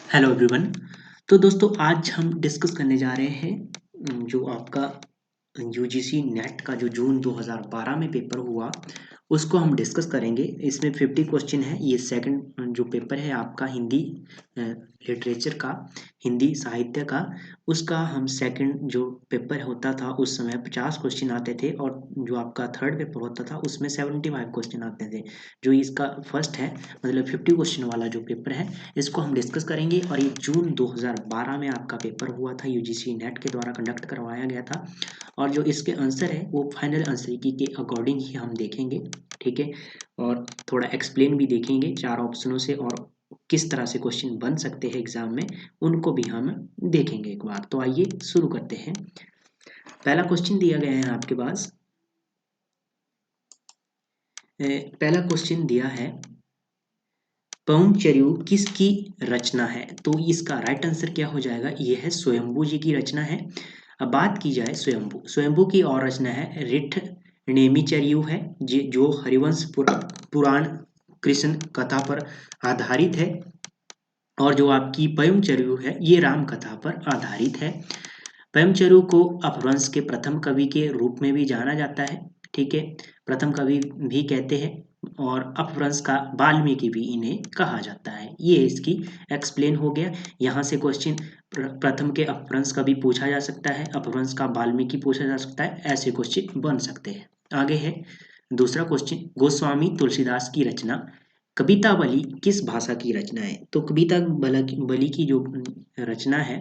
Hello everyone. तो दोस्तों आज हम डिस्कस करने जा रहे हैं जो आपका यूजीसी नेट का जो जून 2012 में पेपर हुआ उसको हम डिस्कस करेंगे। इसमें 50 क्वेश्चन है। ये सेकंड जो पेपर है आपका हिंदी लिटरेचर का, हिंदी साहित्य का, उसका हम सेकंड जो पेपर होता था उस समय 50 क्वेश्चन आते थे और जो आपका थर्ड पेपर होता था उसमें 75 क्वेश्चन आते थे। जो इसका फर्स्ट है मतलब 50 क्वेश्चन वाला जो पेपर है इसको हम डिस्कस करेंगे। और ये जून 2012 में आपका पेपर हुआ था, यूजीसी नेट के द्वारा कंडक्ट करवाया गया था। और जो इसके आंसर है वो फाइनल आंसर की के अकॉर्डिंग ही हम देखेंगे, ठीक है। और थोड़ा एक्सप्लेन भी देखेंगे 4 ऑप्शनों से और किस तरह से क्वेश्चन बन सकते हैं एग्जाम में, उनको भी हम देखेंगे एक बार। तो आइए शुरू करते हैं। पहला क्वेश्चन दिया गया है आपके पास। पहला क्वेश्चन दिया है पौंचर्यु किसकी रचना है? तो इसका राइट आंसर क्या हो जाएगा? ये है स्वयंभू जी की रचना है। अब बात की जाए स्वयंभू की और रचना है रिठ नेमिचर्यु है, जो हरिवंश पुराण कृष्ण कथा पर आधारित है। और जो आपकी पयंचर्यु है ये राम कथा पर आधारित है। पयंचर्यु को अपभ्रंश के प्रथम कवि के रूप में भी जाना जाता है, ठीक है। प्रथम कवि भी कहते हैं और अपभ्रंश का वाल्मीकि भी इन्हें कहा जाता है। ये इसकी एक्सप्लेन हो गया। यहाँ से क्वेश्चन प्रथम के अपभ्रंश का भी पूछा जा सकता है, अपभ्रंश का वाल्मीकि पूछा जा सकता है, ऐसे क्वेश्चन बन सकते हैं। आगे है दूसरा क्वेश्चन, गोस्वामी तुलसीदास की रचना कवितावली किस भाषा की रचना है? तो कवितावली की जो रचना है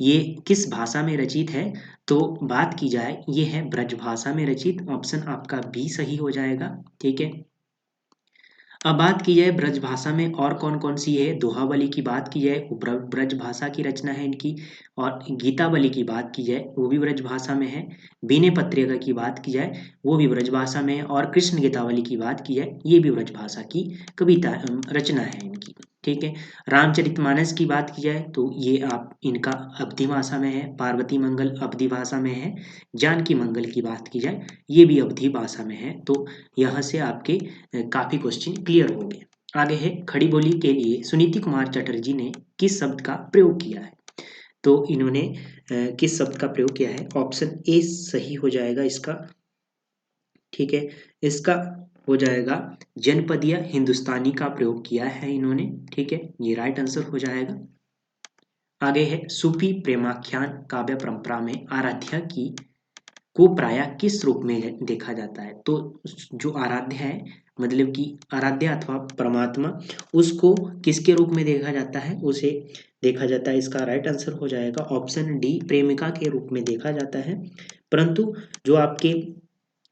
ये किस भाषा में रचित है? तो बात की जाए ये है ब्रज भाषा में रचित। ऑप्शन आपका बी सही हो जाएगा, ठीक है। अब बात की जाए ब्रज भाषा में और कौन कौन सी है। दोहावली की बात की जाए वो ब्रज भाषा की रचना है इनकी। और गीतावली की बात की जाए वो भी ब्रज भाषा में है। बीने पत्रिका की बात की जाए वो भी ब्रज भाषा में है। और कृष्ण गीतावली की बात की जाए ये भी ब्रज भाषा की कविता रचना है इनकी, ठीक है। रामचरितमानस की बात की जाए तो ये आप इनका अवधी भाषा में है। पार्वती मंगल अवधी भाषा में है। जानकी मंगल की बात की जाए ये भी अवधी भाषा में है। तो यहाँ से आपके काफी क्वेश्चन क्लियर हो गए। आगे है खड़ी बोली के लिए सुनीति कुमार चटर्जी ने किस शब्द का प्रयोग किया है? तो इन्होंने किस शब्द का प्रयोग किया है? ऑप्शन ए सही हो जाएगा इसका, ठीक है। इसका हो जाएगा जनपदीय हिंदुस्तानी का प्रयोग किया है इन्होंने, ठीक है। ये राइट आंसर हो जाएगा। आगे है सूफी प्रेमाख्यान काव्य परंपरा में आराध्या की को प्रायः किस रूप में देखा जाता है? तो जो आराध्य है मतलब कि आराध्य अथवा परमात्मा, उसको किसके रूप में देखा जाता है? उसे देखा जाता है, इसका राइट आंसर हो जाएगा ऑप्शन डी प्रेमिका के रूप में देखा जाता है। परंतु जो आपके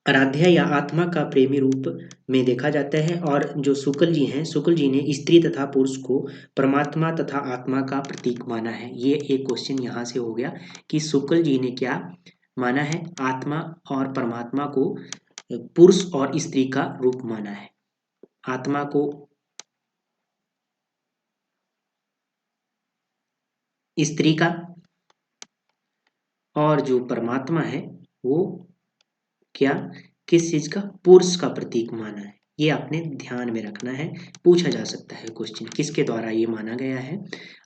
आराध्या या आत्मा का प्रेमी रूप में देखा जाता है। और जो शुक्ल जी हैं, शुक्ल जी ने स्त्री तथा पुरुष को परमात्मा तथा आत्मा का प्रतीक माना है। ये एक क्वेश्चन यहाँ से हो गया कि शुक्ल जी ने क्या माना है? आत्मा और परमात्मा को पुरुष और स्त्री का रूप माना है। आत्मा को स्त्री का और जो परमात्मा है वो क्या, किस चीज का? पुरुष का प्रतीक माना है। ये आपने ध्यान में रखना है, पूछा जा सकता है क्वेश्चन किसके द्वारा ये माना गया है।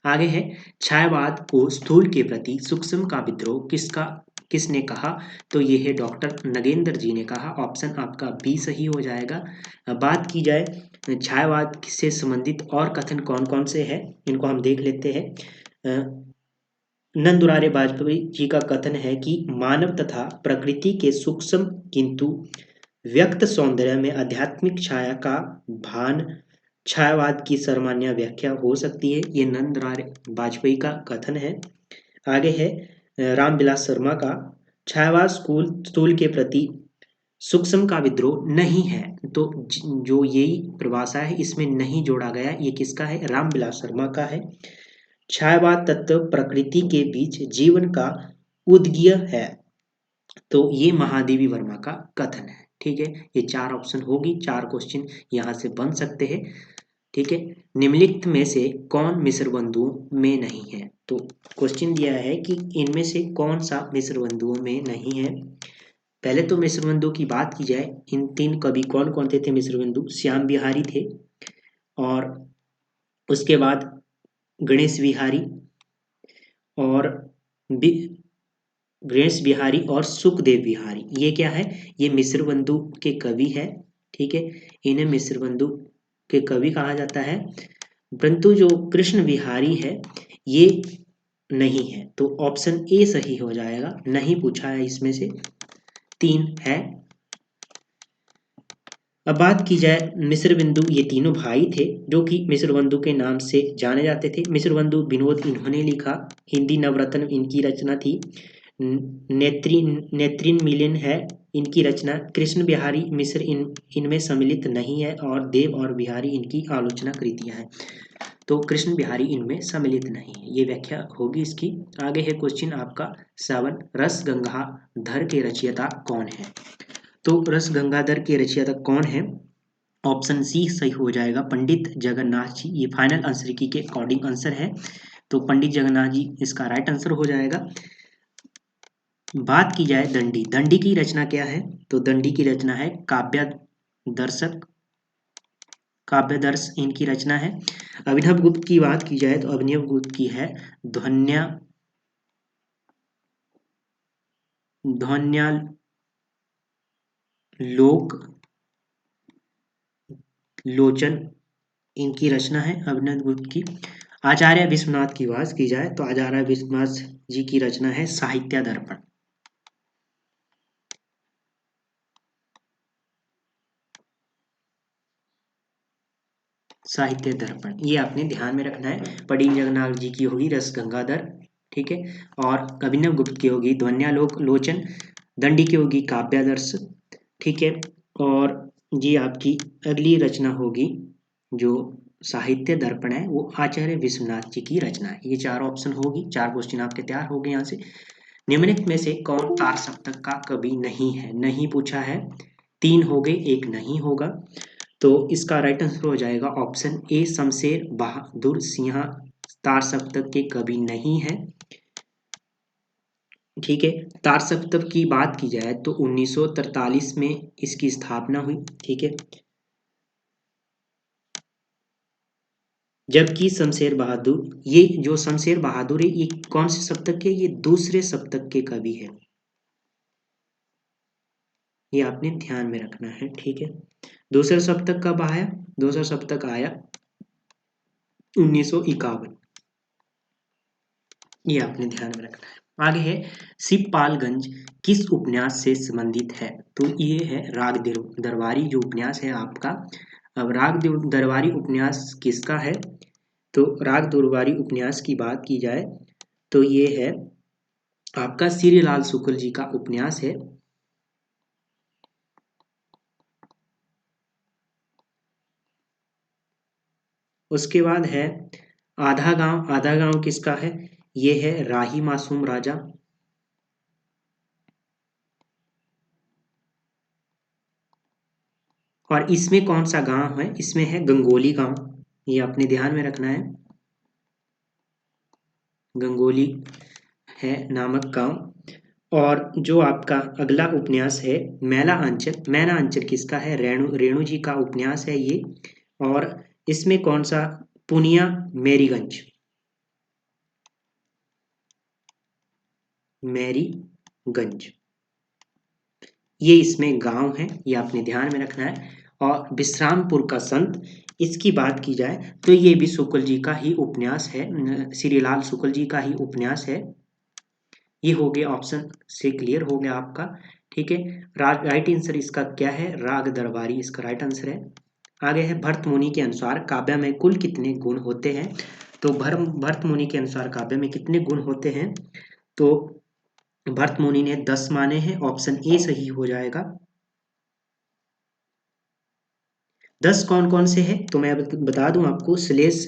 आगे है छायावाद को स्थूल के प्रति सूक्ष्म का विद्रोह किसने कहा? तो ये है डॉक्टर नगेंद्र जी ने कहा। ऑप्शन आपका बी सही हो जाएगा। बात की जाए छायावाद से संबंधित और कथन कौन कौन से हैं, इनको हम देख लेते हैं। नंद दुलारे वाजपेयी जी का कथन है कि मानव तथा प्रकृति के सूक्ष्म किंतु व्यक्त सौंदर्य में आध्यात्मिक छाया का भान छायावाद की सर्वमान्य व्याख्या हो सकती है। ये नंद दुलारे वाजपेयी का कथन है। आगे है रामविलास शर्मा का छायावाद स्थूल के प्रति सूक्ष्म का विद्रोह नहीं है। तो जो यही परिभाषा है इसमें नहीं जोड़ा गया, ये किसका है? रामविलास शर्मा का है। छायावाद तत्व प्रकृति के बीच जीवन का उद्गीय है, तो ये महादेवी वर्मा का कथन है, ठीक है। ये 4 ऑप्शन होगी, 4 क्वेश्चन यहाँ से बन सकते हैं, ठीक है। निम्नलिखित में से कौन मिश्र बंधुओं में नहीं है? तो क्वेश्चन दिया है कि इनमें से कौन सा मिश्र बंधुओं में नहीं है। पहले तो मिश्र बंधु की बात की जाए, इन 3 कवि कौन कौन थे मिश्र बंधु? श्याम बिहारी थे। और उसके बाद गणेश बिहारी और गणेश बिहारी और सुखदेव बिहारी, ये क्या है, ये मिस्र बंधु के कवि है। ठीक है, इन्हें मिस्र बंधु के कवि कहा जाता है। परंतु जो कृष्ण बिहारी है ये नहीं है, तो ऑप्शन ए सही हो जाएगा, नहीं पूछा है इसमें से, 3 है। अब बात की जाए मिस्र बिंदु, ये तीनों भाई थे जो कि मिस्र बंधु के नाम से जाने जाते थे। मिस्र बंधु विनोद इन्होंने लिखा, हिंदी नवरत्न इनकी रचना थी। नेत्रिन मिलिन है इनकी रचना। कृष्ण बिहारी मिस्र इनमें सम्मिलित नहीं है, और देव और बिहारी इनकी आलोचना कृतियां हैं। तो कृष्ण बिहारी इनमें सम्मिलित नहीं है, ये व्याख्या होगी इसकी। आगे है क्वेश्चन आपका 7, रस गंगाधर के रचयिता कौन है। तो रस गंगाधर के रचयिता कौन है, ऑप्शन सी सही हो जाएगा, पंडित जगन्नाथ जी। ये फाइनल आंसर की के अकॉर्डिंग आंसर है, तो पंडित जगन्नाथ जी इसका राइट आंसर हो जाएगा। बात की जाए दंडी, दंडी की रचना क्या है, तो दंडी की रचना है काव्यदर्श इनकी रचना है। अभिनव गुप्त की बात की जाए तो अभिनव गुप्त की है ध्वन्यालोक लोचन इनकी रचना है अभिनव गुप्त की। आचार्य विश्वनाथ की बात की जाए तो आचार्य विश्वनाथ जी की रचना है साहित्य दर्पण। साहित्य दर्पण ये आपने ध्यान में रखना है। पंडित जगन्नाथ जी की होगी रस गंगाधर, ठीक है, और अभिनव गुप्त की होगी ध्वन्यालोक लोचन, दंडी की होगी काव्यादर्श, ठीक है, और ये आपकी अगली रचना होगी जो साहित्य दर्पण है वो आचार्य विश्वनाथ जी की रचना है। ये 4 ऑप्शन होगी, 4 क्वेश्चन आपके तैयार हो गए यहाँ से। निम्नलिखित में से कौन तार सप्तक का कवि नहीं है, नहीं पूछा है, 3 हो गए, 1 नहीं होगा, तो इसका राइट आंसर हो जाएगा ऑप्शन ए, शमशेर बहादुर सिंह तार सप्तक के कवि नहीं है। ठीक है, तार सप्तक की बात की जाए तो 1943 में इसकी स्थापना हुई। ठीक है, जबकि शमशेर बहादुर, ये जो शमशेर बहादुर है ये कौन से सप्तक के, ये दूसरे सप्तक के कवि है, ये आपने ध्यान में रखना है। ठीक है, दूसरा सप्तक कब आया, दूसरा सप्तक आया 1951, ये आपने ध्यान में रखना है। आगे है शिवपालगंज किस उपन्यास से संबंधित है, तो ये है राग दरबारी जो उपन्यास है आपका। अब राग दरबारी उपन्यास किसका है, तो राग दरबारी उपन्यास की बात की जाए तो ये है आपका श्रीलाल शुक्ल जी का उपन्यास है। उसके बाद है आधा गांव किसका है, ये है राही मासूम राजा। और इसमें कौन सा गांव है, इसमें है गंगोली गांव, ये आपने ध्यान में रखना है, गंगोली है नामक गांव। और जो आपका अगला उपन्यास है मैना अंचल किसका है, रेणु जी का उपन्यास है ये। और इसमें कौन सा, पुनिया मैरीगंज, ये इसमें गांव है, ये आपने ध्यान में रखना है। और विश्रामपुर का संत, इसकी बात की जाए तो ये भी शुक्ल जी का ही उपन्यास है, श्रीलाल शुक्ल जी का ही उपन्यास है। ये हो गया, ऑप्शन से क्लियर हो गया आपका। ठीक है, राइट आंसर इसका क्या है, राग दरबारी इसका राइट आंसर है। आगे है भरत मुनि के अनुसार काव्य में कुल कितने गुण होते हैं, तो भरत मुनि के अनुसार काव्य में कितने गुण होते हैं, तो भरत मुनि ने 10 माने हैं, ऑप्शन ए सही हो जाएगा। 10 कौन कौन से हैं, तो मैं बता दूं आपको, श्लेष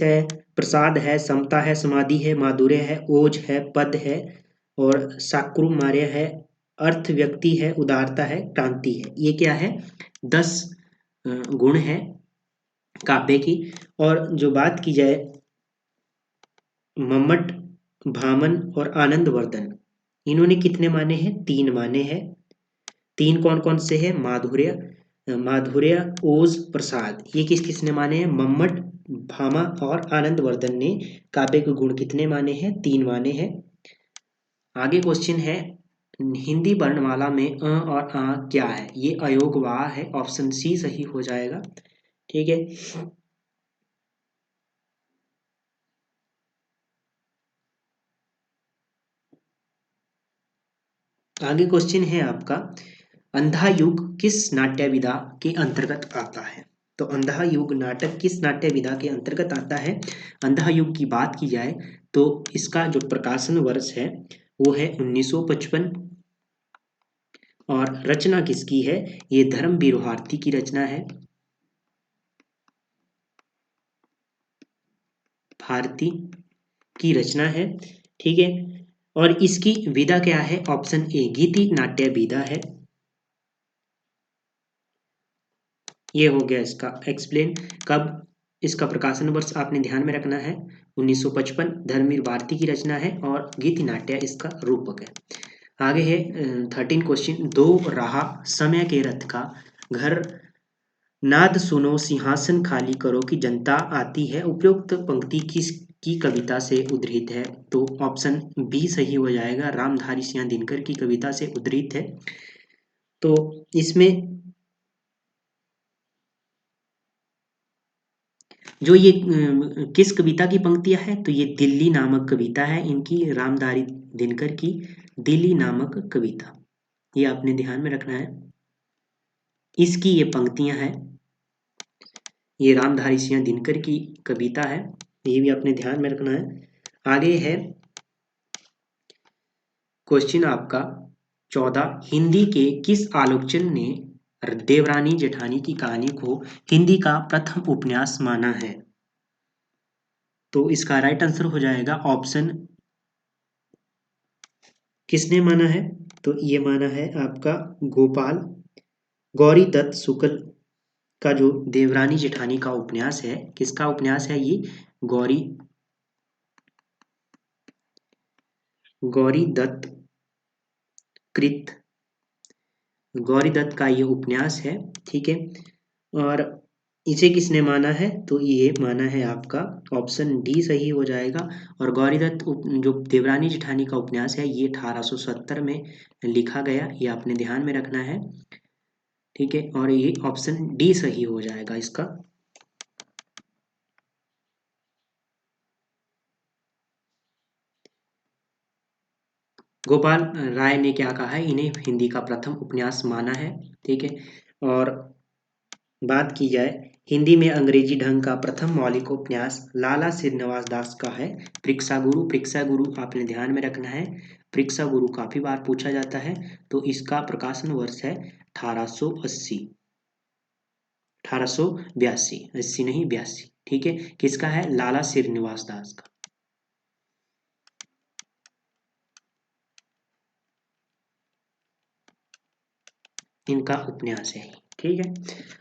है, प्रसाद है, समता है, समाधि है, माधुर्य है, ओज है, पद है, और साक्रुमार्य है, अर्थ व्यक्ति है, उदारता है, क्रांति है। ये क्या है, 10 गुण है काव्य की। और जो बात की जाए मम्मट, भामन और आनंदवर्धन, इन्होंने कितने माने हैं, 3 माने हैं। 3 कौन कौन से हैं, माधुर्य, माधुर्य ओज प्रसाद, ये किसने माने हैं? मम्मट, भामा और आनंदवर्धन ने काव्य के गुण कितने माने हैं? 3 माने हैं। आगे क्वेश्चन है, हिंदी वर्णमाला में और क्या है? ये अयोग वाह है, ऑप्शन सी सही हो जाएगा। ठीक है, आगे क्वेश्चन है आपका, अंधा युग किस नाट्य विधा के अंतर्गत आता है? तो अंधा युग नाटक किस नाट्य विधा के अंतर्गत आता है? अंधा युग की बात की जाए तो इसका जो प्रकाशन वर्ष है वो है 1955, और रचना किसकी है? ये धर्मवीर भारती की रचना है। भारती की रचना है। ठीक है, और इसकी विधा क्या है? ऑप्शन ए गीति नाट्य विधा है। ये हो गया इसका एक्सप्लेन। कब इसका प्रकाशन वर्ष आपने ध्यान में रखना है, 1955, धर्मवीर भारती की रचना है और गीति नाट्य इसका रूपक है। आगे है 13 क्वेश्चन, दो रहा समय के रथ का, घर नाद सुनो सिंहासन खाली करो की जनता आती है, उपयुक्त पंक्ति किस की कविता से उद्धृत है? तो ऑप्शन बी सही हो जाएगा, रामधारी सिंह दिनकर की कविता से उद्धृत है। तो इसमें जो ये किस कविता की पंक्तियां हैं? तो ये दिल्ली नामक कविता है इनकी, रामधारी दिनकर की दिल्ली नामक कविता, ये आपने ध्यान में रखना है। इसकी ये पंक्तियां हैं, ये रामधारी सिंह दिनकर की कविता है, ये भी अपने ध्यान में रखना है। आगे है क्वेश्चन आपका 14, हिंदी के किस आलोचक ने देवरानी जेठानी की कहानी को हिंदी का प्रथम उपन्यास माना है? तो इसका राइट आंसर हो जाएगा ऑप्शन, किसने माना है? तो ये माना है आपका गोपाल गौरी दत्त शुक्ल का जो देवरानी जेठानी का उपन्यास है, किसका उपन्यास है ये? गौरी गौरी दत्त कृत गौरी दत्त का ये उपन्यास है। ठीक है, और इसे किसने माना है? तो ये माना है आपका ऑप्शन डी सही हो जाएगा। और गौरी दत्त जो देवरानी जेठानी का उपन्यास है ये 1870 में लिखा गया, ये आपने ध्यान में रखना है। ठीक है, और ये ऑप्शन डी सही हो जाएगा इसका। गोपाल राय ने क्या कहा है? इन्हें हिंदी का प्रथम उपन्यास माना है। ठीक है, और बात की जाए हिंदी में अंग्रेजी ढंग का प्रथम मौलिक उपन्यास लाला श्रीनिवास दास का है परीक्षा गुरु। परीक्षा गुरु आपने ध्यान में रखना है, परीक्षा गुरु काफी बार पूछा जाता है। तो इसका प्रकाशन वर्ष है 1880, 1882, 80 नहीं 82। ठीक है, किसका है? लाला श्रीनिवास दास का। इनका उपन्यास है। ठीक है,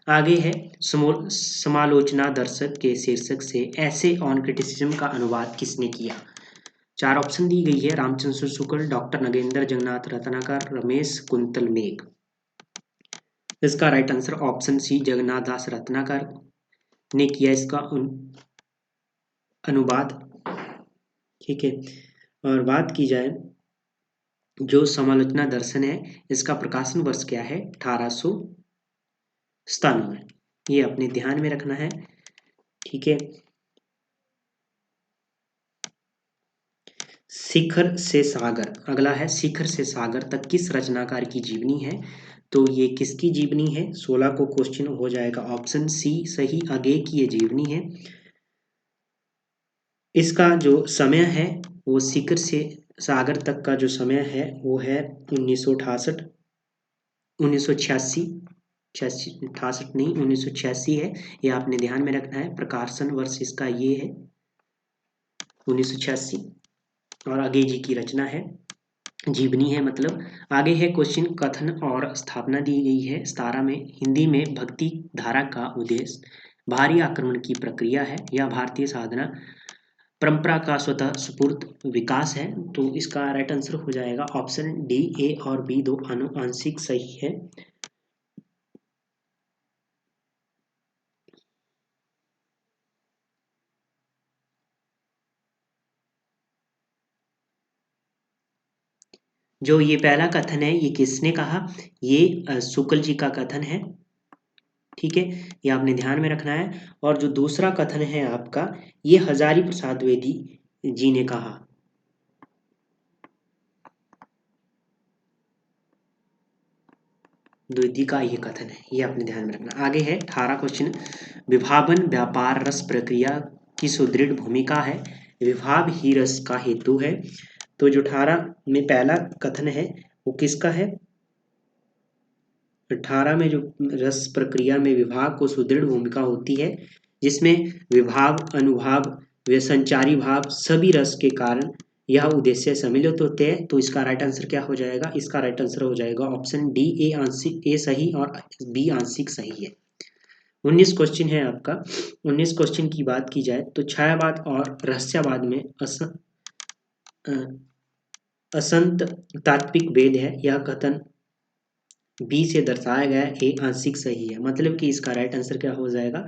आगे है समालोचना दर्शक के शीर्षक से ऐसे ऑन क्रिटिसिज्म का अनुवाद किसने किया? 4 ऑप्शन दी गई है, रामचंद्र शुक्ल, डॉक्टर नगेंद्र जगन्नाथ रत्नाकर, रमेश कुंतल मेघ। इसका right answer option C Jagannath Das Ratnakar ने किया इसका अनुवाद। ठीक है, और बात की जाए जो समालोचना दर्शन है इसका प्रकाशन वर्ष क्या है? 1897, ये अपने ध्यान में रखना है। ठीक है, शिखर से सागर, अगला है शिखर से सागर तक किस रचनाकार की जीवनी है? तो ये किसकी जीवनी है? 16 को क्वेश्चन हो जाएगा ऑप्शन सी सही, अगे की ये जीवनी है। इसका जो समय है वो शिखर से सागर तक का जो समय है वो है 1968, 1986, 68 नहीं 1986 है, ये आपने ध्यान में रखना है। प्रकाशन वर्ष इसका ये है 1986, और आगे जी की रचना है, जीवनी है मतलब। आगे है क्वेश्चन, कथन और स्थापना दी गई है 17 में, हिंदी में भक्ति धारा का उद्देश्य भारी आक्रमण की प्रक्रिया है या भारतीय साधना परंपरा का स्वतः स्फूर्त विकास है? तो इसका राइट आंसर हो जाएगा ऑप्शन डी, ए और बी दो आंशिक सही है। जो ये पहला कथन है ये किसने कहा, ये शुक्ल जी का कथन है, ठीक है, ये आपने ध्यान में रखना है। और जो दूसरा कथन है आपका, ये हजारी प्रसाद द्विवेदी जी ने कहा। द्विवेदी का ये कथन है, ये आपने ध्यान में रखना। आगे है 18 क्वेश्चन, विभावन व्यापार रस प्रक्रिया की सुदृढ़ भूमिका है, विभाव ही रस का हेतु है। तो जो 18 में पहला कथन है वो किसका है, 18 में जो रस प्रक्रिया में विभाव को सुदृढ़ भूमिका होती है, जिसमें विभाव, अनुभाव, व संचारी भाव सभी रस के कारण यह उद्देश्य सम्मिलित होते हैं। तो इसका राइट आंसर क्या हो जाएगा, इसका राइट आंसर हो जाएगा ऑप्शन डी, ए आंशिक, ए सही और बी आंशिक सही है। 19 क्वेश्चन है आपका। 19 क्वेश्चन की बात की जाए तो छायावाद और रहस्यवाद में असंत तात्विक भेद है, यह कथन बी से दर्शाया गया है, ए आंशिक सही है। मतलब कि इसका राइट आंसर क्या हो जाएगा,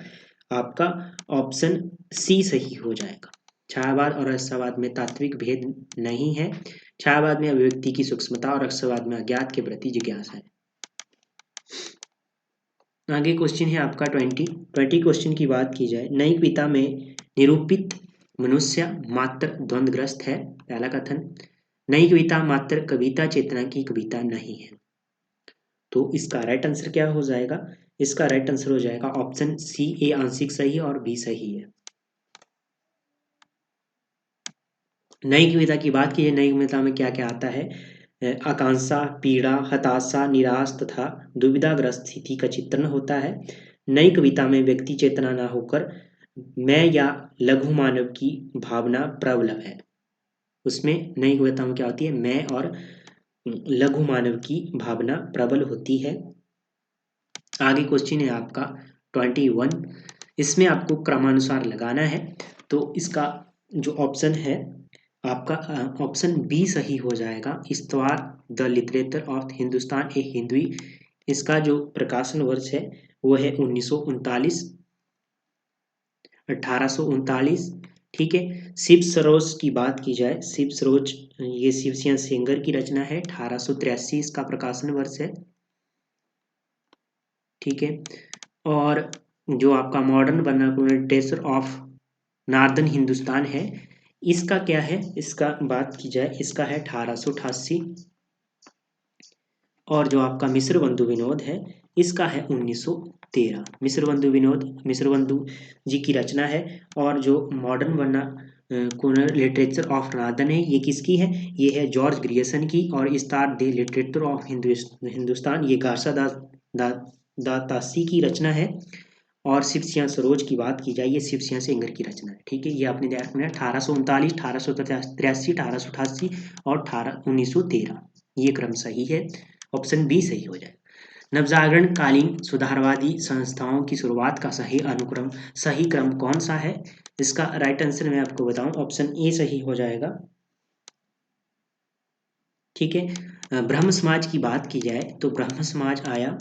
आपका ऑप्शन सी सही हो जाएगा। छायावाद और रहस्यवाद में तात्विक भेद नहीं है, छायावाद में अभिव्यक्ति की सूक्ष्मता और रहस्यवाद में अज्ञात के प्रति जिज्ञासा है। आगे क्वेश्चन है आपका 20 क्वेश्चन की बात की जाए, नई कविता में निरूपित मनुष्य मात्र द्वंद्वग्रस्त है, पहला कथन। नई कविता मात्र कविता चेतना की कविता नहीं है। तो इसका राइट आंसर क्या हो जाएगा, इसका राइट आंसर हो जाएगा ऑप्शन सी, ए आंशिक सही और बी सही है। नई कविता की बात की है, नई कविता में क्या क्या आता है, आकांक्षा, पीड़ा, हताशा, निराश तथा दुविधाग्रस्त स्थिति का चित्रण होता है। नई कविता में व्यक्ति चेतना ना होकर मैं या लघु मानव की भावना प्रबल है। उसमें नई कविता में क्या होती है, मैं और लघु मानव की भावना प्रबल होती है। आगे क्वेश्चन है आपका 21, इसमें आपको क्रमानुसार लगाना है। तो इसका जो ऑप्शन है आपका ऑप्शन बी सही हो जाएगा, इस्तवार द लिटरेचर ऑफ हिंदुस्तान ए हिंदवी। इसका जो प्रकाशन वर्ष है वो है 1939, 1839, ठीक है। शिव सरोज की बात की जाए, शिव सरोज ये शिवसिंह सेंगर की रचना है, 1883 इसका प्रकाशन वर्ष है, ठीक है। और जो आपका modern vernacular literature of northern Hindustan है, इसका क्या है, इसका बात की जाए इसका है 1888। और जो आपका मिश्र बंधु विनोद है इसका है 1913। मिश्र बंधु विनोद मिश्र बंधु जी की रचना है। और जो modern vernacular literature of northern है ये किसकी है, ये है जॉर्ज ग्रियर्सन की। और star they literature of Hindustan ये गासा दातासी की रचना है। और शिव सिंह सरोज की बात की जाए, ये शिव सिंह सेंगर की रचना है, ठीक है। ये आपने ध्यान रखना है, 1839, 1883, 1888 और 1913, ये क्रम सही है, ऑप्शन बी सही हो जाए। नवजागरण कालीन सुधारवादी संस्थाओं की शुरुआत का सही क्रम कौन सा है, इसका राइट आंसर मैं आपको बताऊं, ऑप्शन ए सही हो जाएगा, ठीक है। ब्रह्म समाज की बात की जाए तो ब्रह्म समाज आया,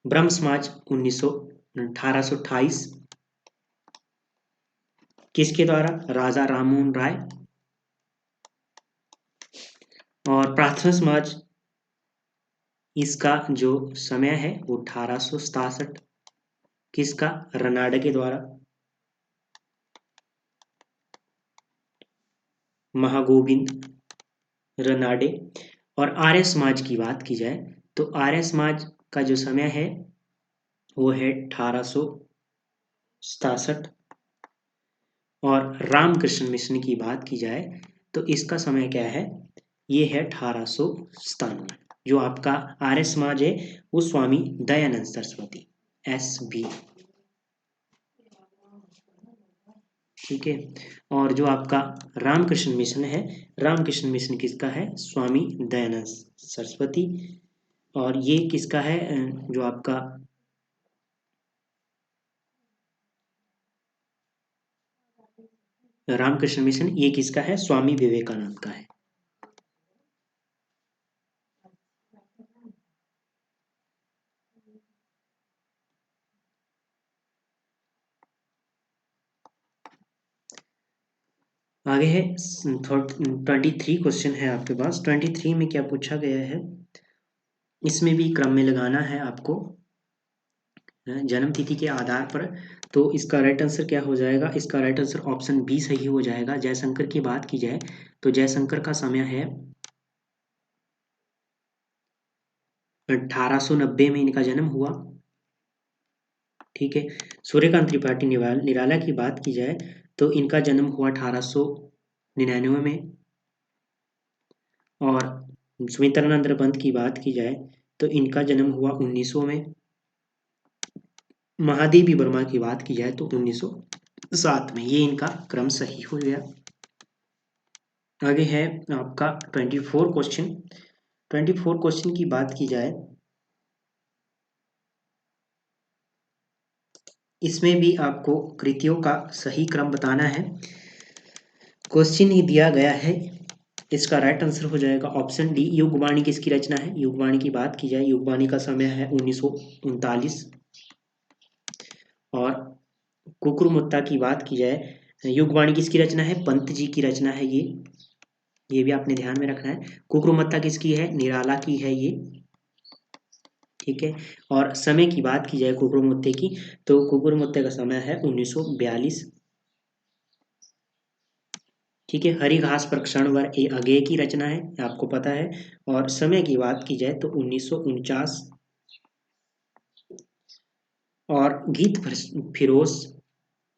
ब्रह्म समाज 1828 किसके द्वारा, राजा राममोहन राय। और प्रार्थना समाज इसका जो समय है वो 1867 किसका, रनाडे के द्वारा, महागोविंद रनाडे। और आर्य समाज की बात की जाए तो आर्य समाज का जो समय है वो है 1867। और रामकृष्ण मिशन की बात की जाए तो इसका समय क्या है, ये है 1897। जो आपका आर्य समाज है वो स्वामी दयानंद सरस्वती, एस बी, ठीक है। और जो आपका रामकृष्ण मिशन है, रामकृष्ण मिशन किसका है, स्वामी दयानंद सरस्वती। और ये किसका है, जो आपका रामकृष्ण मिशन ये किसका है, स्वामी विवेकानंद का है। आगे है 23 क्वेश्चन है आपके पास। 23 में क्या पूछा गया है, इसमें भी क्रम में लगाना है आपको जन्म तिथि के आधार पर। तो इसका राइट आंसर क्या हो जाएगा, इसका राइट आंसर ऑप्शन बी सही हो जाएगा। जयशंकर की बात की जाए तो जयशंकर का समय है 1890 में इनका जन्म हुआ। ठीक है। सूर्यकांत त्रिपाठी निराला की बात की जाए तो इनका जन्म हुआ 1899 में। और सुमित्रानंद पंत की बात की जाए तो इनका जन्म हुआ 1900 में। महादेवी वर्मा की बात की जाए तो 1907 में। ये इनका क्रम सही हो गया। आगे है आपका 24 क्वेश्चन। 24 क्वेश्चन की बात की जाए, इसमें भी आपको कृतियों का सही क्रम बताना है। क्वेश्चन ही दिया गया है, इसका राइट आंसर हो जाएगा ऑप्शन डी। युगवाणी किसकी रचना है, युगवाणी की बात की जाए युगवाणी का समय है 1939। और कुकुरमुत्ता की बात की जाए, युगवाणी किसकी रचना है, पंत जी की रचना है ये भी आपने ध्यान में रखना है। कुकुरमुत्ता किसकी है, निराला की है ये। ठीक है। और समय की बात की जाए कुकुरमुत्ते की तो कुकुरमुत्ते का समय है 1942। ठीक है। हरिघास पर क्षणभर ए अगेय की रचना है, आपको पता है। और समय की बात की जाए तो 1949। और गीत फिरोज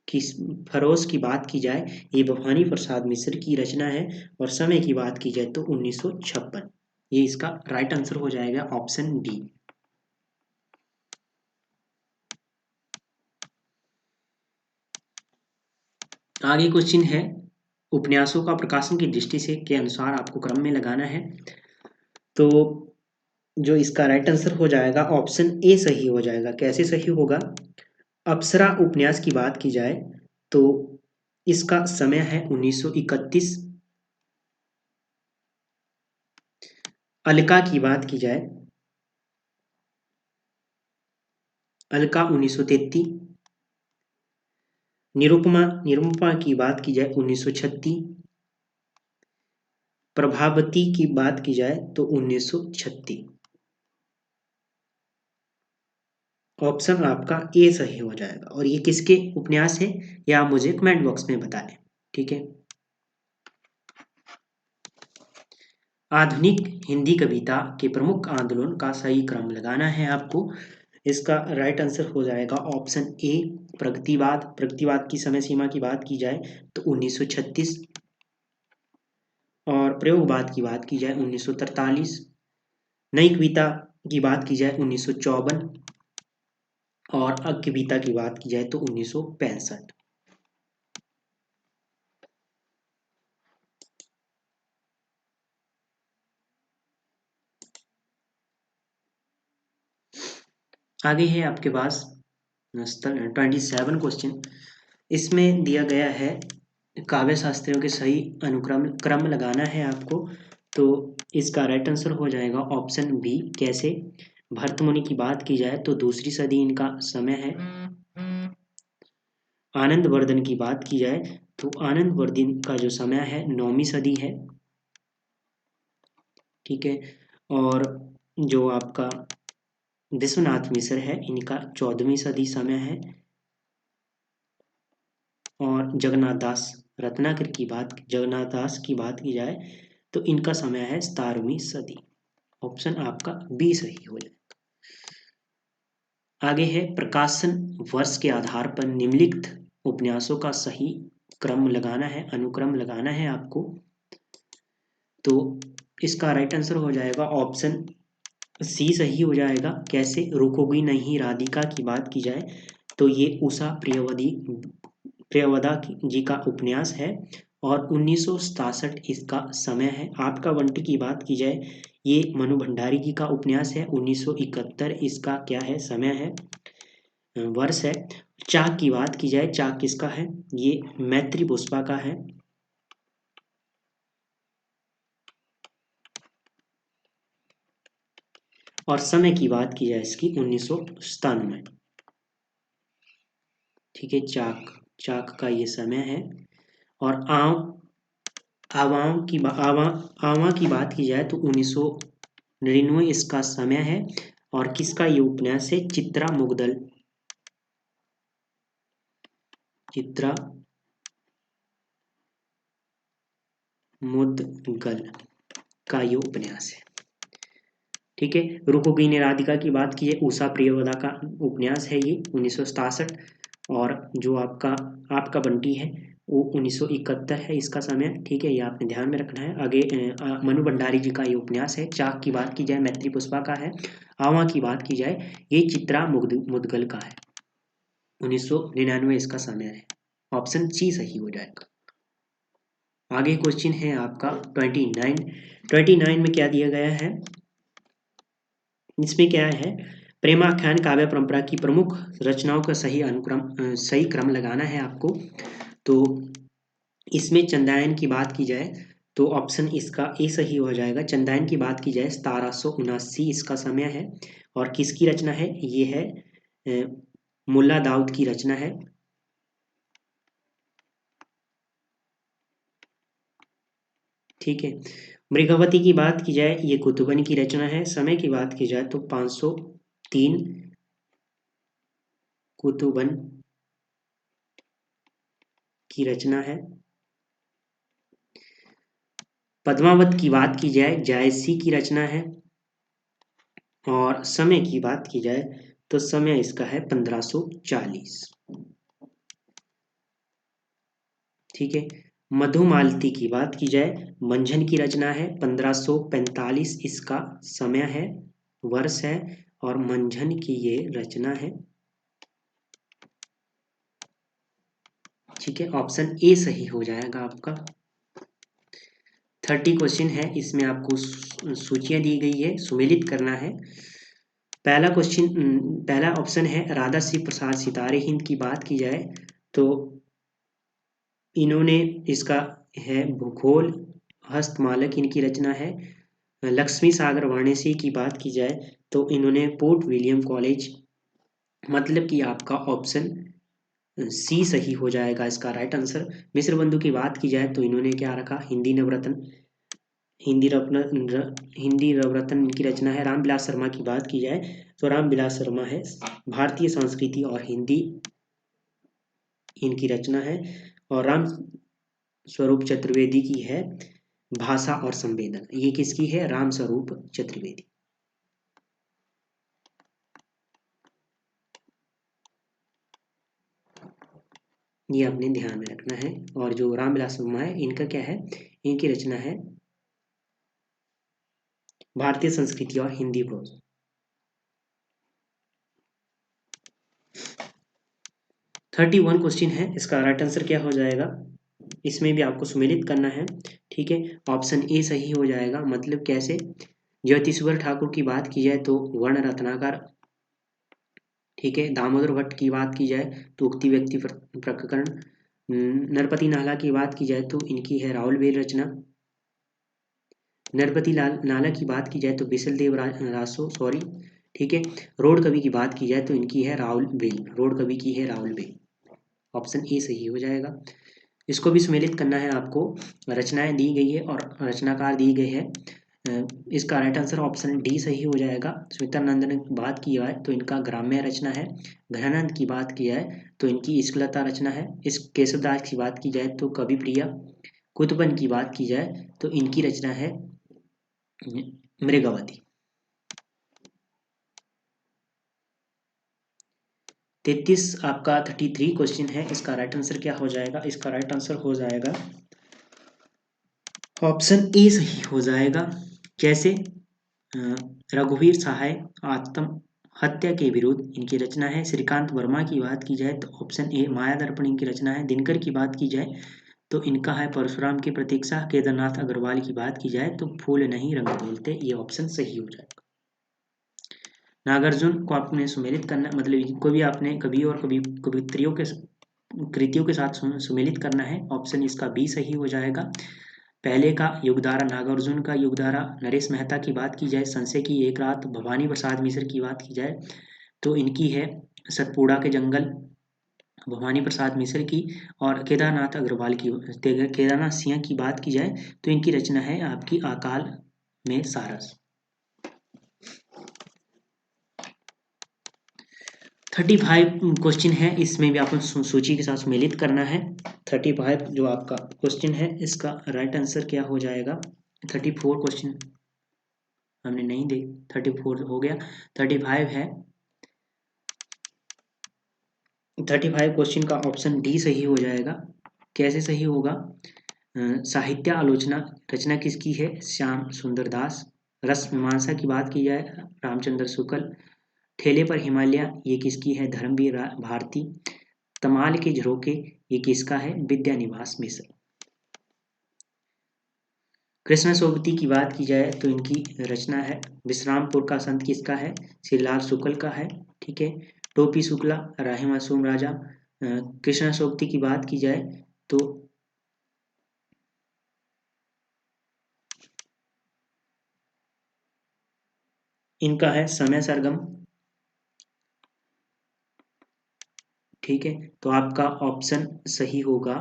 की फरोज की बात की जाए, ये भवानी प्रसाद मिश्र की रचना है। और समय की बात की जाए तो 1956। ये इसका राइट आंसर हो जाएगा ऑप्शन डी। आगे क्वेश्चन है, उपन्यासों का प्रकाशन की दृष्टि से के अनुसार आपको क्रम में लगाना है। तो जो इसका राइट आंसर हो जाएगा ऑप्शन ए सही हो जाएगा। कैसे सही होगा, अप्सरा उपन्यास की बात की जाए तो इसका समय है 1931। अलका की बात की जाए, अलका 1933। निरुपमा निरुपमा की बात की जाए 1936। प्रभावती की बात की जाए तो 1936। ऑप्शन आपका ए सही हो जाएगा। और ये किसके उपन्यास है, ये आप मुझे कमेंट बॉक्स में बताएं। ठीक है। आधुनिक हिंदी कविता के प्रमुख आंदोलन का सही क्रम लगाना है आपको। इसका राइट आंसर हो जाएगा ऑप्शन ए, प्रगतिवाद। प्रगतिवाद की समय सीमा की बात की जाए तो 1936। और प्रयोगवाद की बात की जाए 1943। नई कविता की बात की जाए 1954। और कविता की बात की जाए तो 1965। आगे है आपके पास 27 क्वेश्चन। इसमें दिया गया है काव्य शास्त्रियों के सही अनुक्रम क्रम लगाना है आपको। तो इसका राइट आंसर हो जाएगा ऑप्शन बी। कैसे, भरत मुनि की बात की जाए तो दूसरी सदी इनका समय है। आनंद वर्धन की बात की जाए तो आनंद वर्धन का जो समय है 9वीं सदी है। ठीक है। और जो आपका विश्वनाथ मिश्र है इनका 14वीं सदी समय है। और जगन्नाथ दास की बात की जाए तो इनका समय है 17वीं सदी। ऑप्शन आपका बी सही हो जाए। आगे है प्रकाशन वर्ष के आधार पर निम्नलिखित उपन्यासों का सही क्रम लगाना है, अनुक्रम लगाना है आपको। तो इसका राइट आंसर हो जाएगा ऑप्शन सी सही हो जाएगा। कैसे, रुकोगी नहीं राधिका की बात की जाए तो ये उषा प्रियवदा जी का उपन्यास है। और 1967 इसका समय है। आपका बंटी की बात की जाए, ये मनु भंडारी जी का उपन्यास है। 1971 इसका क्या है, समय है, वर्ष है। चाक की बात की जाए, चाक किसका है, ये मैत्री पुष्पा का है। और समय की बात की जाए इसकी 1997। ठीक है। चाक चाक का ये समय है। और आंव आवा की बात की जाए तो 1999 इसका समय है। और किसका ये उपन्यास है? चित्रा मुदगल का ये उपन्यास है। ठीक है। रुकोगी ने राधिका की बात की है, उषा प्रियवदा का उपन्यास है ये 1967। और जो आपका बंटी है वो 1971 है इसका समय। ठीक है, ये आपने ध्यान में रखना है। आगे मनु भंडारी जी का ये उपन्यास है। चाक की बात की जाए मैत्री पुष्पा का है। आवा की बात की जाए ये चित्रा मुदगल का है। 1999 इसका समय है। ऑप्शन सी सही हो जाएगा। आगे क्वेश्चन है आपका 29 में क्या दिया गया है? इसमें क्या है? प्रेमाख्यान काव्य परंपरा की प्रमुख रचनाओं का सही क्रम लगाना है आपको। तो इसमें चंदायन की बात की जाए तो ऑप्शन इसका ए सही हो जाएगा। चंदायन की बात की जाए 1779 इसका समय है। और किसकी रचना है? ये है मुल्ला दाऊद की रचना है। ठीक है। मृगवती की बात की जाए ये कुतुबन की रचना है। समय की बात की जाए तो 503 कुतुबन की रचना है। पद्मावत की बात की जाए जायसी की रचना है। और समय की बात की जाए तो समय इसका है 1540। ठीक है। मधुमालती की बात की जाए मंझन की रचना है। 1545 इसका समय है, वर्ष है। और मंझन की ये रचना है। ठीक है, ऑप्शन ए सही हो जाएगा आपका। 30 क्वेश्चन है, इसमें आपको सूचियां दी गई है, सुमेलित करना है। पहला ऑप्शन है राधा श्री प्रसाद सितारे हिंद की बात की जाए तो इन्होंने इसका है भूगोल हस्तमालक इनकी रचना है। लक्ष्मी सागर वाराणसी की बात की जाए तो इन्होंने पोर्ट विलियम कॉलेज, मतलब कि आपका ऑप्शन सी सही हो जाएगा इसका राइट आंसर। मिश्र बंधु की बात की जाए तो इन्होंने क्या रखा? हिंदी नवरत्न इनकी रचना है। रामविलास शर्मा की बात की जाए तो रामविलास शर्मा है भारतीय संस्कृति और हिंदी इनकी रचना है। और राम स्वरूप चतुर्वेदी की है भाषा और संवेदन। ये किसकी है? राम स्वरूप चतुर्वेदी। ये आपने ध्यान में रखना है। और जो रामविलास शर्मा है इनका क्या है? इनकी रचना है भारतीय संस्कृति और हिंदी प्रोज। 31 क्वेश्चन है, इसका राइट आंसर क्या हो जाएगा? इसमें भी आपको सुमेलित करना है। ठीक है, ऑप्शन ए सही हो जाएगा। मतलब कैसे? ज्योतिश्वर ठाकुर की बात की जाए तो वर्ण रत्नाकर। ठीक है। दामोदर भट्ट की बात की जाए तो उक्ति व्यक्ति प्रकरण। नरपति नाला की बात की जाए तो इनकी है राउल बेल रचना। नरपति नाला की बात की जाए तो बिसल देव रासो, सॉरी। ठीक है। रोड कवि की बात की जाए तो इनकी है राउल बेल, रोड कवि की है राउल बेल। ऑप्शन ए सही हो जाएगा। इसको भी सुमेलित करना है आपको। रचनाएं दी गई है और रचनाकार दी गई है। इसका राइट आंसर ऑप्शन डी सही हो जाएगा। स्मितानंद की बात की जाए तो इनका ग्राम्य रचना है। घनानंद की बात की जाए तो इनकी इश्कलता रचना है। इस केशवदास की बात की जाए तो कवि प्रिया। कुतुबन की बात की जाए तो इनकी रचना है मृगवती। 33 आपका 33 क्वेश्चन है, इसका राइट आंसर क्या हो जाएगा? इसका राइट आंसर हो जाएगा ऑप्शन ए सही हो जाएगा। कैसे? रघुवीर सहाय आत्महत्या के विरुद्ध इनकी रचना है। श्रीकांत वर्मा की बात की जाए तो ऑप्शन ए माया दर्पण इनकी रचना है। दिनकर की बात की जाए तो इनका है परशुराम की प्रतीक्षा। केदारनाथ अग्रवाल की बात की जाए तो फूल नहीं रंग बोलते, ये ऑप्शन सही हो जाएगा। नागार्जुन को आपने सुमेलित करना, मतलब इनको भी आपने कवि और कवित्रियों के कृतियों के साथ सुमेलित करना है। ऑप्शन इसका बी सही हो जाएगा। पहले का युगधारा नागार्जुन का युगधारा। नरेश मेहता की बात की जाए संशय की एक रात। भवानी प्रसाद मिश्र की बात की जाए तो इनकी है सतपुड़ा के जंगल। भवानी प्रसाद मिश्र की और केदारनाथ अग्रवाल की, केदारनाथ सिंह की बात की जाए तो इनकी रचना है आपकी अकाल में सारस। 35 क्वेश्चन है, इसमें भी आपको सूची के साथ सम्मिलित करना है। 35 जो आपका क्वेश्चन है इसका राइट आंसर क्या हो जाएगा। 34 क्वेश्चन हमने नहीं देख, 34 हो गया, 35 है। 35 क्वेश्चन का ऑप्शन डी सही हो जाएगा। कैसे सही होगा? साहित्य आलोचना रचना किसकी है? श्याम सुंदर दास। रस मीमांसा की बात की जाए रामचंद्र शुक्ल। ठेले पर हिमालय ये किसकी है? धर्मवीर भारती। तमाल के झरोके ये किसका है? विद्यानिवास मिश्र। कृष्ण सोबती की बात की जाए तो इनकी रचना है विश्रामपुर का संत किसका है? श्रीलाल शुक्ल का है। ठीक है। टोपी शुक्ला, राही मासूम राजा। कृष्ण सोबती की बात की जाए तो इनका है समय सरगम। ठीक है, तो आपका ऑप्शन सही होगा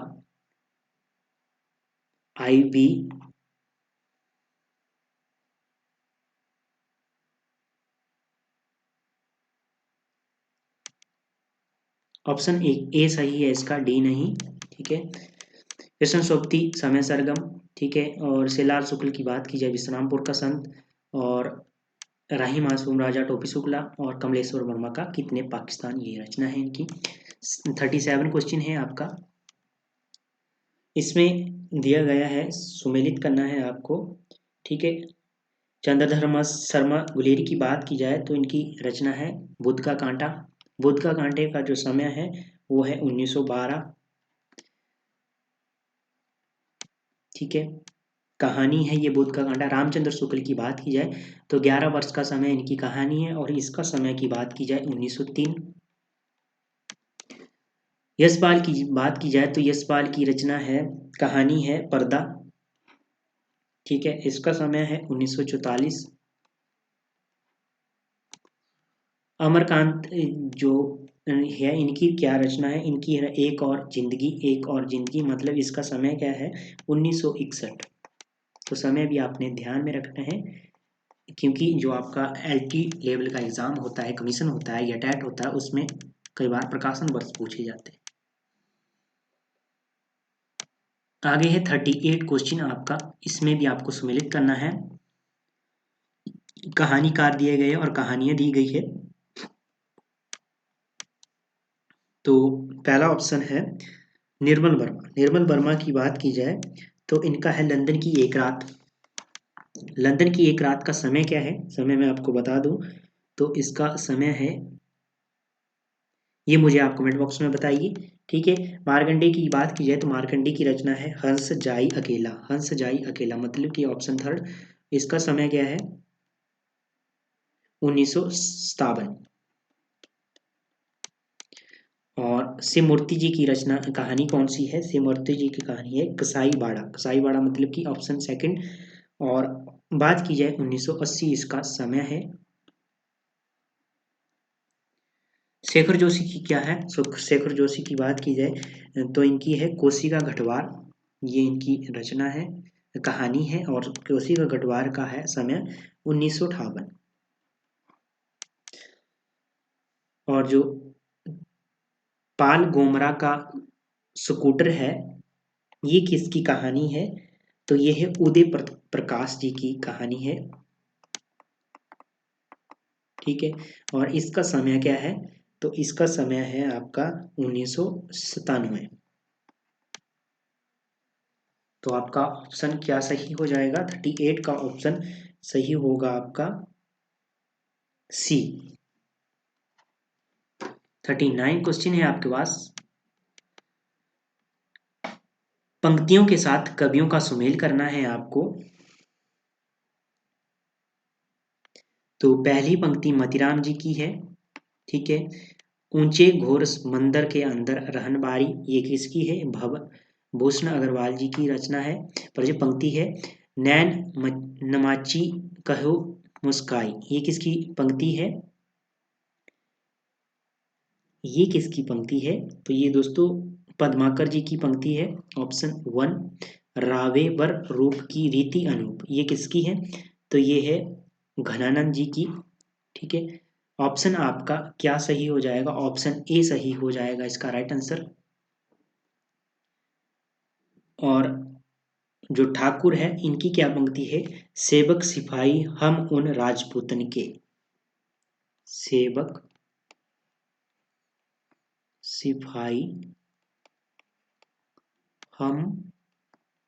आई बी। ऑप्शन ए सही है इसका, डी नहीं। ठीक है, कृष्ण सोबती समय सरगम। ठीक है, और शिलाल शुक्ल की बात की जाए विश्रामपुर का संत, और राही मासूम राजा टोपी शुक्ला, और कमलेश्वर वर्मा का कितने पाकिस्तान, ये रचना है इनकी। 37 क्वेश्चन है आपका, इसमें दिया गया है, सुमेलित करना है आपको। ठीक है, चंद्रधर शर्मा गुलेरी की बात की जाए तो इनकी रचना है बुद्ध का कांटा। बुद्ध का कांटे का जो समय है वो है 1912। ठीक है, कहानी है ये बुद्ध का कांटा। रामचंद्र शुक्ल की बात की जाए तो 11 वर्ष का समय इनकी कहानी है, और इसका समय की बात की जाए 1903। यशपाल की बात की जाए तो यशपाल की रचना है, कहानी है पर्दा। ठीक है, इसका समय है 1944। अमरकांत जो है इनकी क्या रचना है? इनकी है एक और जिंदगी। एक और जिंदगी मतलब इसका समय क्या है? 1961। तो समय भी आपने ध्यान में रखना है, क्योंकि जो आपका LT लेवल का एग्जाम होता है, कमीशन होता है या टैट होता है, उसमें कई बार प्रकाशन वर्ष पूछे जाते हैं। आगे है 38 क्वेश्चन आपका, इसमें भी आपको सम्मिलित करना है। कहानीकार दिए गए और कहानियां दी गई है। तो पहला ऑप्शन है निर्मल वर्मा। निर्मल वर्मा की बात की जाए तो इनका है लंदन की एक रात। लंदन की एक रात का समय क्या है? समय मैं आपको बता दूं तो इसका समय है, ये मुझे आप कमेंट बॉक्स में बताइए। ठीक है, मार्कंडे की बात की जाए तो मार्कंडे की रचना है हंस जाई अकेला। हंस जाई अकेला मतलब कि ऑप्शन थर्ड। इसका समय क्या है? 1957। और शिव मूर्ति जी की रचना कहानी कौन सी है? शिव मूर्ति जी की कहानी है कसाई बाड़ा। कसाई बाड़ा मतलब कि ऑप्शन सेकंड। और बात की जाए 1980 इसका समय है। शेखर जोशी की क्या है? शेखर जोशी की बात की जाए तो इनकी है कोसी का घटवार। ये इनकी रचना है, कहानी है, और कोसी का घटवार का है समय 1958। और जो पाल गोमरा का स्कूटर है, ये किसकी कहानी है? तो ये है उदय प्रकाश जी की कहानी है। ठीक है, और इसका समय क्या है? तो इसका समय है आपका 1997। तो आपका ऑप्शन क्या सही हो जाएगा? 38 का ऑप्शन सही होगा आपका सी। 39 क्वेश्चन है आपके पास, पंक्तियों के साथ कवियों का सुमेल करना है आपको। तो पहली पंक्ति मतीराम जी की है। ठीक है, ऊंचे घोर मंदिर के अंदर रहनबारी, ये किसकी है? भव भूषण अग्रवाल जी की रचना है। पर जो पंक्ति है नैन नमाची कहो मुस्काई, ये किसकी पंक्ति है? ये किसकी पंक्ति है? तो ये दोस्तों पद्माकर जी की पंक्ति है। ऑप्शन 1 रावेवर रूप की रीति अनूप, ये किसकी है? तो ये है घनानंद जी की। ठीक है, ऑप्शन आपका क्या सही हो जाएगा? ऑप्शन ए सही हो जाएगा इसका राइट आंसर। और जो ठाकुर है इनकी क्या पंक्ति है? सेवक सिपाही हम उन राजपूतन के, सेवक सिपाही हम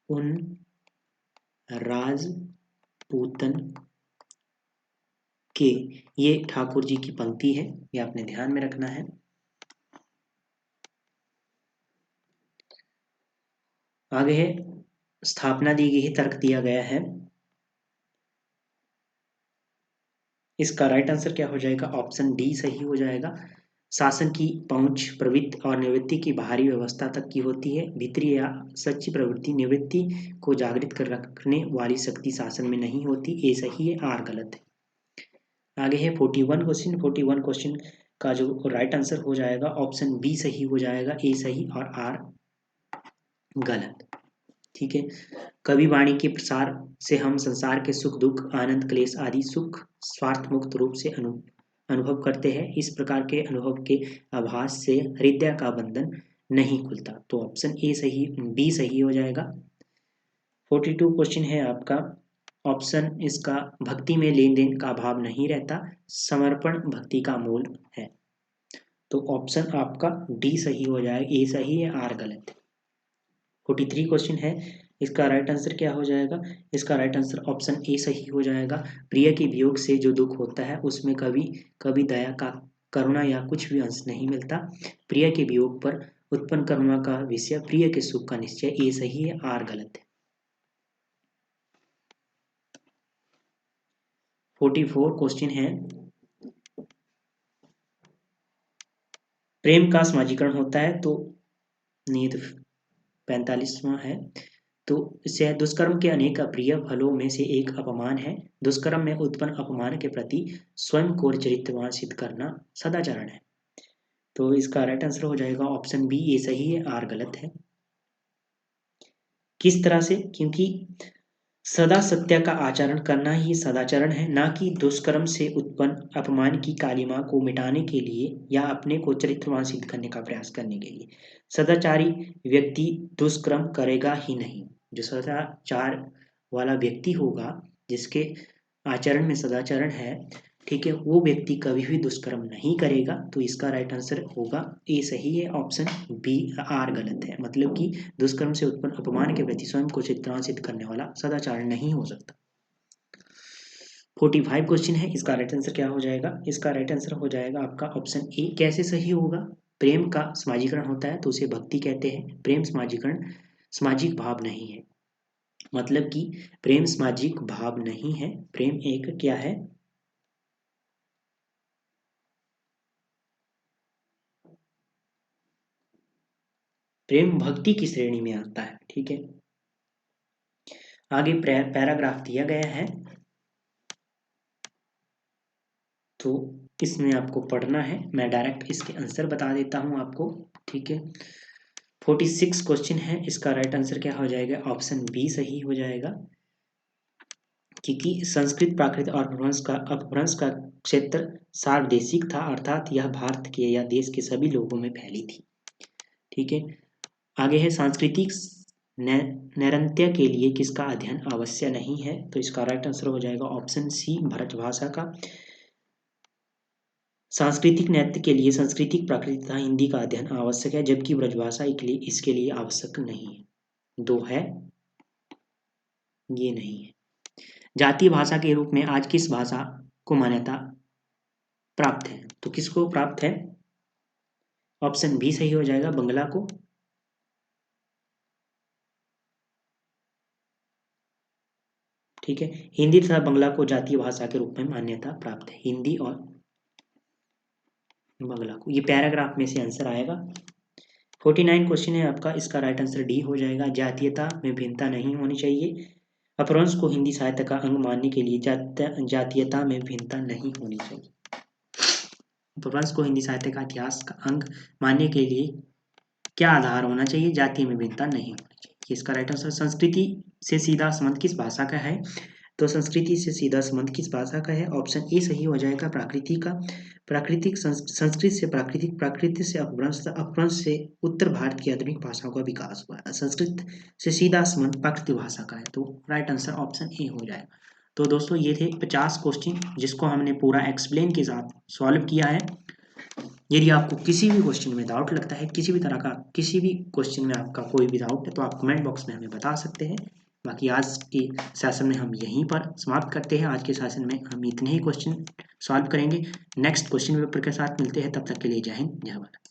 उन राजपूतन के, ये ठाकुर जी की पंक्ति है, ये आपने ध्यान में रखना है। आगे है स्थापना दी गई है, तर्क दिया गया है। इसका राइट आंसर क्या हो जाएगा? ऑप्शन डी सही हो जाएगा। शासन की पहुंच प्रवृत्ति और निवृत्ति की बाहरी व्यवस्था तक की होती है। भीतरी या सच्ची प्रवृत्ति निवृत्ति को जागृत कर रखने वाली शक्ति शासन में नहीं होती। ए सही है, आर गलत है। आगे है 41 क्वेश्चन। 41 क्वेश्चन का जो राइट आंसर हो जाएगा ऑप्शन बी सही हो जाएगा, ए सही और आर गलत। ठीक है, कवि वाणी के प्रसार से हम संसार के सुख दुख आनंद क्लेश आदि सुख स्वार्थ मुक्त रूप से अनुभव करते हैं। इस प्रकार के अनुभव के आभास से हृदय का बंधन नहीं खुलता। तो ऑप्शन ए सही, बी सही हो जाएगा। 42 क्वेश्चन है आपका। ऑप्शन इसका भक्ति में लेन देन का भाव नहीं रहता, समर्पण भक्ति का मूल है। तो ऑप्शन आपका डी सही हो जाएगा, ए सही है, आर गलत है। 43 क्वेश्चन है, इसका राइट आंसर क्या हो जाएगा? इसका राइट आंसर ऑप्शन ए सही हो जाएगा। प्रिय के वियोग से जो दुख होता है उसमें कभी कभी दया का, करुणा या कुछ भी अंश नहीं मिलता। प्रिय के वियोग पर उत्पन्न करुणा का विषय प्रिय के सुख का निश्चय। ए सही है, आर गलत है। 44 क्वेश्चन है, प्रेम का समाजीकरण होता है तो नहीं, तो 45वां है। तो इससे दुष्कर्म के अनेक अप्रिय फलों में से एक अपमान है। दुष्कर्म में उत्पन्न अपमान के प्रति स्वयं को चरित्रवान सिद्ध करना सदाचरण है। तो इसका राइट आंसर हो जाएगा ऑप्शन बी, ये सही है, आर गलत है। किस तरह से? क्योंकि सदा सत्य का आचरण करना ही सदाचरण है, ना कि दुष्कर्म से उत्पन्न अपमान की कालिमा को मिटाने के लिए या अपने को चरित्रवान सिद्ध करने का प्रयास करने के लिए। सदाचारी व्यक्ति दुष्कर्म करेगा ही नहीं। जो सदाचार वाला व्यक्ति होगा, जिसके आचरण में सदाचरण है, ठीक है, वो व्यक्ति कभी भी दुष्कर्म नहीं करेगा। तो इसका राइट आंसर होगा ए सही है, ऑप्शन बी आर गलत है। मतलब कि दुष्कर्म से उत्पन्न अपमान के प्रति स्वयं को चित्रांशित करने वाला सदाचारण नहीं हो सकता। 45 क्वेश्चन है, इसका राइट आंसर क्या हो जाएगा? इसका राइट आंसर हो जाएगा आपका ऑप्शन ए। कैसे सही होगा? प्रेम का समाजीकरण होता है तो उसे भक्ति कहते हैं। प्रेम समाजीकरण सामाजिक भाव नहीं है। मतलब कि प्रेम सामाजिक भाव नहीं है, प्रेम एक क्या है? प्रेम भक्ति की श्रेणी में आता है। ठीक है, आगे पैराग्राफ दिया गया है तो इसमें आपको पढ़ना है। मैं डायरेक्ट इसके आंसर बता देता हूं आपको। ठीक है, 46 क्वेश्चन है, इसका राइट आंसर क्या हो जाएगा? ऑप्शन बी सही हो जाएगा। क्योंकि संस्कृत प्राकृत और अपभ्रंश का क्षेत्र सार्वदेशिक था, अर्थात यह भारत के या देश के सभी लोगों में फैली थी। ठीक है, आगे है सांस्कृतिक नैरंत्य के लिए किसका अध्ययन आवश्यक नहीं है? तो इसका राइट आंसर हो जाएगा ऑप्शन सी, ब्रजभाषा का। सांस्कृतिक नृत्य के लिए सांस्कृतिक प्राकृत तथा हिंदी का अध्ययन आवश्यक है, जबकि ब्रजभाषा इसके लिए आवश्यक नहीं है। दो है, ये नहीं है। जातीय भाषा के रूप में आज किस भाषा को मान्यता प्राप्त है? तो किसको प्राप्त है? ऑप्शन बी सही हो जाएगा, बंगला को। ठीक है, हिंदी तथा बंगला को जातीय भाषा के रूप में मान्यता प्राप्त है, हिंदी और बंगला को। ये पैराग्राफ में से आंसर आएगा। 49 क्वेश्चन है आपका, इसका राइट आंसर डी हो जाएगा। जातीयता में भिन्नता नहीं होनी चाहिए। अपभ्रंश को हिंदी साहित्य का अंग मानने के लिए जातीयता में भिन्नता नहीं होनी चाहिए। अपभ्रंश को हिंदी साहित्य का इतिहास का अंग मानने के लिए क्या आधार होना चाहिए? जातीय में भिन्नता नहीं होनी चाहिए। इसका राइट आंसर संस्कृति से सीधा संबंध किस भाषा का है? तो संस्कृति से सीधा संबंध किस भाषा का है? ऑप्शन ए सही हो जाएगा, प्राकृति का। प्राकृतिक संस्कृत से प्राकृतिक, प्राकृतिक से अपभ्रंश, अपभ्रंश से उत्तर भारत की आधुनिक भाषाओं का विकास हुआ। संस्कृत से सीधा संबंध प्राकृतिक भाषा का है, तो राइट आंसर ऑप्शन ए हो जाएगा। तो दोस्तों ये थे 50 क्वेश्चन जिसको हमने पूरा एक्सप्लेन के साथ सॉल्व किया है। यदि आपको किसी भी क्वेश्चन में डाउट लगता है, किसी भी तरह का किसी भी क्वेश्चन में आपका कोई भी डाउट है, तो आप कमेंट बॉक्स में हमें बता सकते हैं। बाकी आज के सेशन में हम यहीं पर समाप्त करते हैं। आज के सेशन में हम इतने ही क्वेश्चन सॉल्व करेंगे। नेक्स्ट क्वेश्चन पेपर के साथ मिलते हैं, तब तक के लिए जय हिंद, जय भारत।